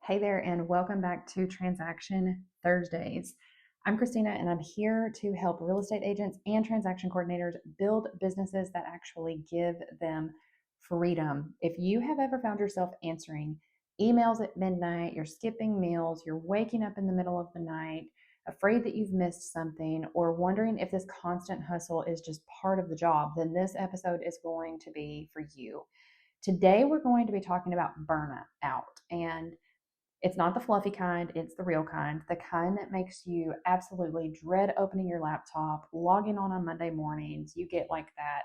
Hey there, and welcome back to Transaction Thursdays. I'm Christina, and I'm here to help real estate agents and transaction coordinators build businesses that actually give them freedom. If you have ever found yourself answering emails at midnight, you're skipping meals, you're waking up in the middle of the night, afraid that you've missed something, or wondering if this constant hustle is just part of the job, then this episode is going to be for you. Today, we're going to be talking about burnout, and it's not the fluffy kind, it's the real kind, the kind that makes you absolutely dread opening your laptop, logging on Monday mornings. You get like that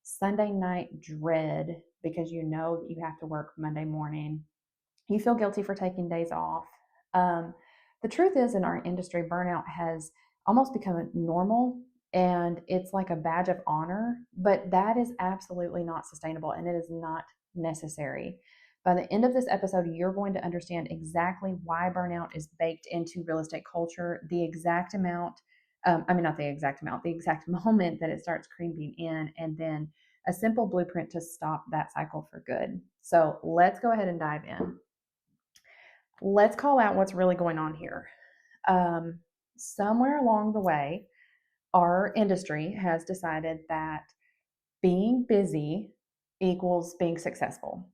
Sunday night dread because you know that you have to work Monday morning. You feel guilty for taking days off. Um, the truth is, in our industry, burnout has almost become normal and it's like a badge of honor, but that is absolutely not sustainable and it is not necessary. By the end of this episode, you're going to understand exactly why burnout is baked into real estate culture, the exact amount, not the exact amount, the exact moment that it starts creeping in, and then a simple blueprint to stop that cycle for good. So let's go ahead and dive in. Let's call out what's really going on here. Somewhere along the way, our industry has decided that being busy equals being successful.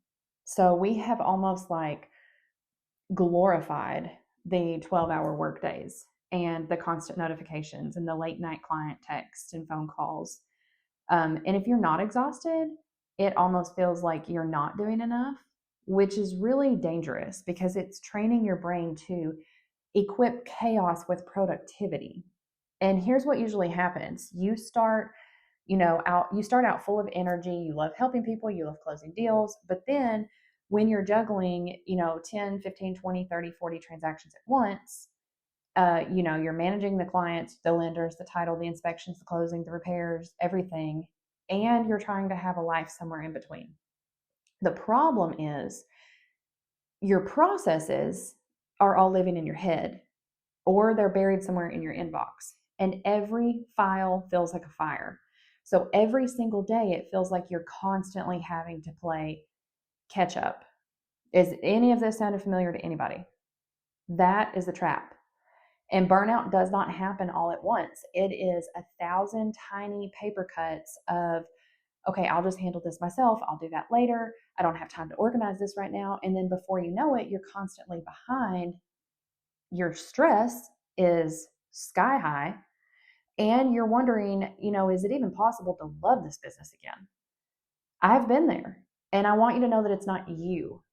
So we have almost like glorified the 12-hour work days and the constant notifications and the late night client texts and phone calls. And if you're not exhausted, it almost feels like you're not doing enough, which is really dangerous because it's training your brain to equip chaos with productivity. And here's what usually happens. You start out full of energy, you love helping people, you love closing deals, but then when you're juggling, 10, 15, 20, 30, 40 transactions at once, you're managing the clients, the lenders, the title, the inspections, the closing, the repairs, everything, and you're trying to have a life somewhere in between. The problem is your processes are all living in your head or they're buried somewhere in your inbox, and every file feels like a fire. So every single day, it feels like you're constantly having to play catch up. Is any of this sounded familiar to anybody? That is the trap. And burnout does not happen all at once. It is 1,000 tiny paper cuts of, okay, I'll just handle this myself. I'll do that later. I don't have time to organize this right now. And then before you know it, you're constantly behind. Your stress is sky high. And you're wondering, is it even possible to love this business again? I've been there. And I want you to know that it's not you,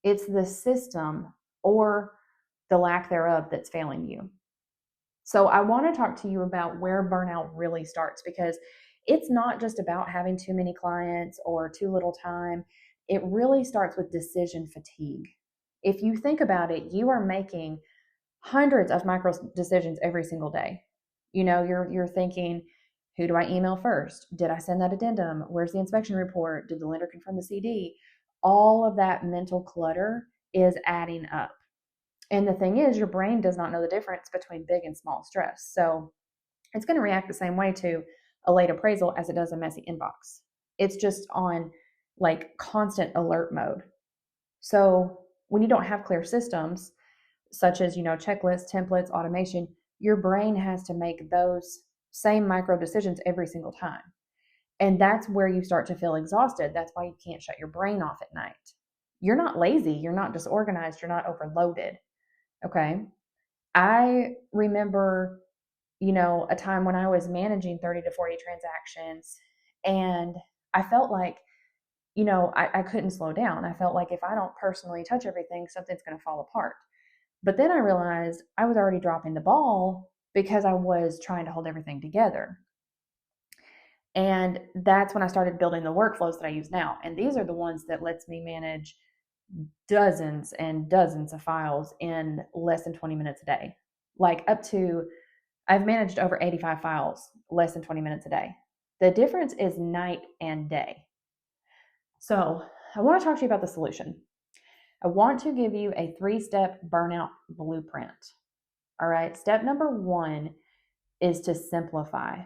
it's the system or the lack thereof that's failing you. So I want to talk to you about where burnout really starts, because it's not just about having too many clients or too little time. It really starts with decision fatigue. If you think about it, you are making hundreds of micro decisions every single day. You're thinking, who do I email first? Did I send that addendum? Where's the inspection report? Did the lender confirm the CD? All of that mental clutter is adding up. And the thing is, your brain does not know the difference between big and small stress. So it's going to react the same way to a late appraisal as it does a messy inbox. It's just on like constant alert mode. So when you don't have clear systems, such as, checklists, templates, automation, your brain has to make those same micro decisions every single time. And that's where you start to feel exhausted. That's why you can't shut your brain off at night. You're not lazy. You're not disorganized. You're not overloaded. Okay. I remember, a time when I was managing 30 to 40 transactions, and I felt like, I couldn't slow down. I felt like if I don't personally touch everything, something's going to fall apart. But then I realized I was already dropping the ball because I was trying to hold everything together. And that's when I started building the workflows that I use now. And these are the ones that lets me manage dozens and dozens of files in less than 20 minutes a day. I've managed over 85 files less than 20 minutes a day. The difference is night and day. So I want to talk to you about the solution. I want to give you a 3-step burnout blueprint. All right. Step number 1 is to simplify.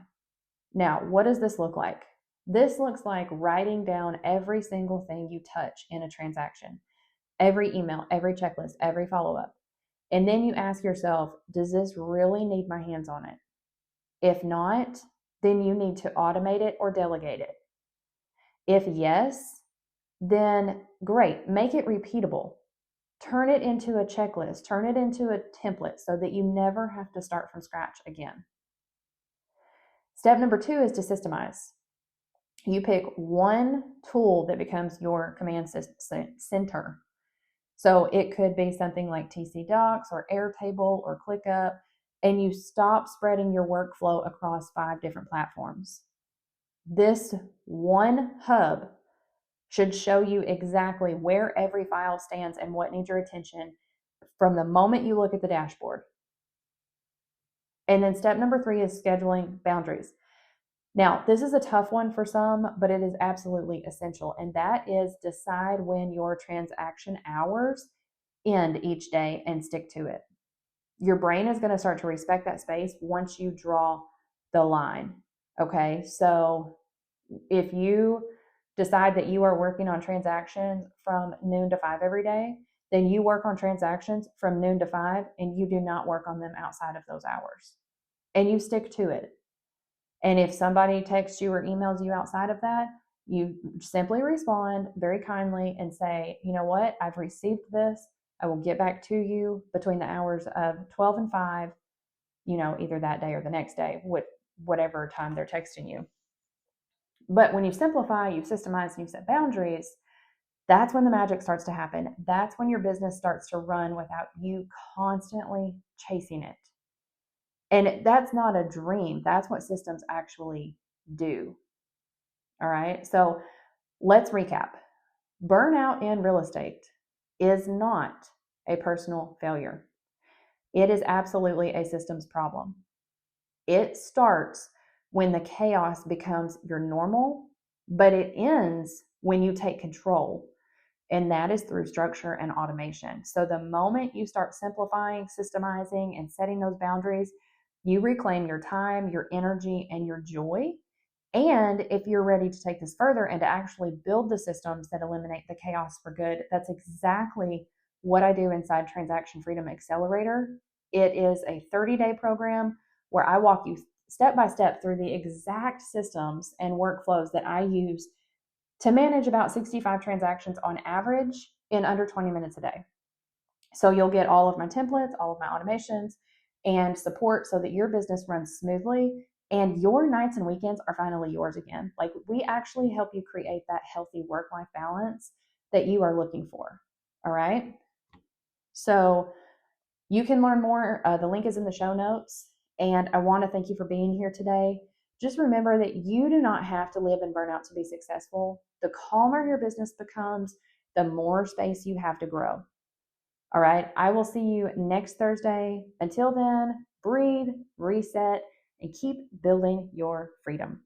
Now, what does this look like? This looks like writing down every single thing you touch in a transaction, every email, every checklist, every follow-up. And then you ask yourself, does this really need my hands on it? If not, then you need to automate it or delegate it. If yes, then great, make it repeatable. Turn it into a checklist, turn it into a template so that you never have to start from scratch again. Step number 2 is to systemize. You pick one tool that becomes your command center. So it could be something like TC Docs or Airtable or ClickUp, and you stop spreading your workflow across 5 different platforms. This one hub should show you exactly where every file stands and what needs your attention from the moment you look at the dashboard. And then step number 3 is scheduling boundaries. Now, this is a tough one for some, but it is absolutely essential. And that is decide when your transaction hours end each day and stick to it. Your brain is going to start to respect that space once you draw the line. Okay, so if you decide that you are working on transactions from noon to 5 every day, then you work on transactions from noon to 5 and you do not work on them outside of those hours. And you stick to it. And if somebody texts you or emails you outside of that, you simply respond very kindly and say, you know what, I've received this. I will get back to you between the hours of 12 and 5, either that day or the next day, whatever time they're texting you. But when you simplify, you systemize, and you set boundaries, that's when the magic starts to happen. That's when your business starts to run without you constantly chasing it. And that's not a dream. That's what systems actually do. All right. So let's recap. Burnout in real estate is not a personal failure. It is absolutely a systems problem. It starts when the chaos becomes your normal, but it ends when you take control. And that is through structure and automation. So the moment you start simplifying, systemizing, and setting those boundaries, you reclaim your time, your energy, and your joy. And if you're ready to take this further and to actually build the systems that eliminate the chaos for good, that's exactly what I do inside Transaction Freedom Accelerator. It is a 30-day program where I walk you step by step through the exact systems and workflows that I use to manage about 65 transactions on average in under 20 minutes a day. So you'll get all of my templates, all of my automations, and support so that your business runs smoothly and your nights and weekends are finally yours again. Like, we actually help you create that healthy work-life balance that you are looking for. All right. So you can learn more. The link is in the show notes. And I want to thank you for being here today. Just remember that you do not have to live in burnout to be successful. The calmer your business becomes, the more space you have to grow. All right. I will see you next Thursday. Until then, breathe, reset, and keep building your freedom.